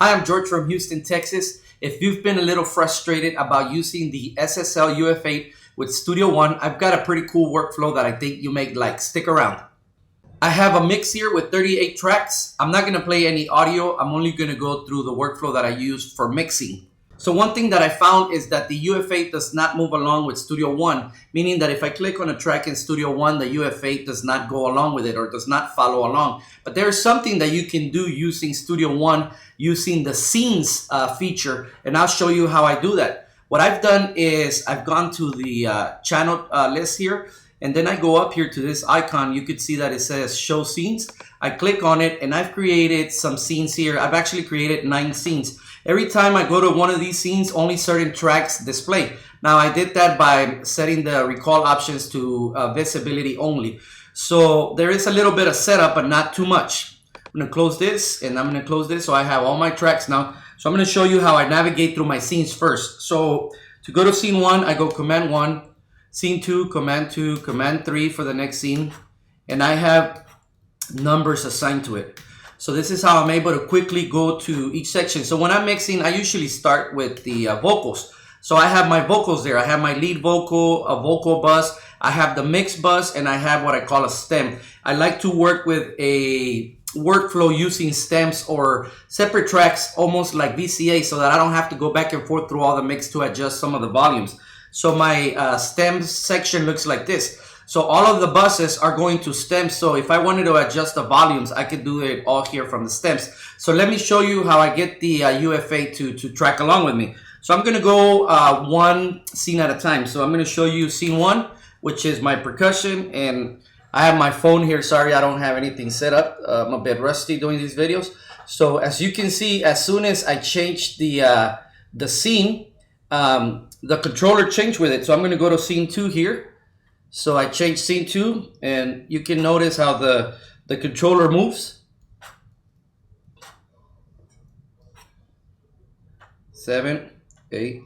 Hi, I'm George from Houston, Texas. If you've been a little frustrated about using the SSL UF8 with Studio One, I've got a pretty cool workflow that I think you may like. Stick around. I have a mix here with 38 tracks. I'm not gonna play any audio. I'm only gonna go through the workflow that I use for mixing. So one thing that I found is that the UF8 does not move along with Studio One, meaning that if I click on a track in Studio One, the UF8 does not go along with it or does not follow along. But there's something that you can do using Studio One using the scenes feature, and I'll show you how I do that. What I've done is I've gone to the channel list here, and then I go up here to this icon. You could see that it says show scenes. I click on it and I've created some scenes here. I've actually created 9 scenes. Every time I go to one of these scenes, only certain tracks display. Now I did that by setting the recall options to visibility only. So there is a little bit of setup, but not too much. I'm gonna close this and I'm gonna close this so I have all my tracks now. So I'm gonna show you how I navigate through my scenes first. So to go to scene 1, I go Command 1, Scene 2, Command 2, Command 3 for the next scene. And I have numbers assigned to it. So this is how I'm able to quickly go to each section. So when I'm mixing, I usually start with the vocals. So I have my vocals there. I have my lead vocal, a vocal bus, I have the mix bus, and I have what I call a stem. I like to work with a workflow using stems or separate tracks, almost like VCA, so that I don't have to go back and forth through all the mix to adjust some of the volumes. So my stems section looks like this. So all of the buses are going to stems. So if I wanted to adjust the volumes, I could do it all here from the stems. So let me show you how I get the UF8 to track along with me. So I'm gonna go one scene at a time. So I'm gonna show you scene 1, which is my percussion, and I have my phone here. Sorry, I don't have anything set up. I'm a bit rusty doing these videos. So as you can see, as soon as I change the scene, the controller changed with it. So I'm gonna go to scene 2 here. So I changed scene 2, and you can notice how the controller moves. 7, 8,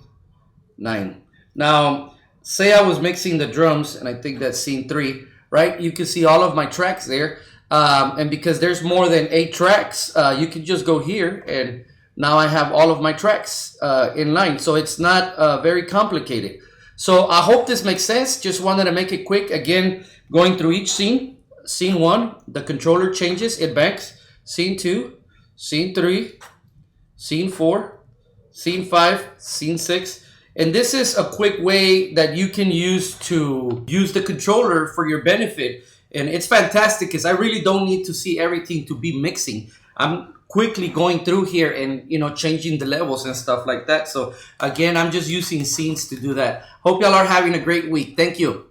9. Now, say I was mixing the drums, and I think that's scene 3, right? You can see all of my tracks there. And because there's more than 8 tracks, you can just go here, and now I have all of my tracks in line. So it's not very complicated. So I hope this makes sense. Just wanted to make it quick. Again, going through each scene. Scene 1, the controller changes, it banks. Scene 2, scene 3, scene 4, scene 5, scene 6. And this is a quick way that you can use to use the controller for your benefit. And it's fantastic because I really don't need to see everything to be mixing. I'm quickly going through here and changing the levels and stuff like that. So again, I'm just using scenes to do that. Hope y'all are having a great week. Thank you.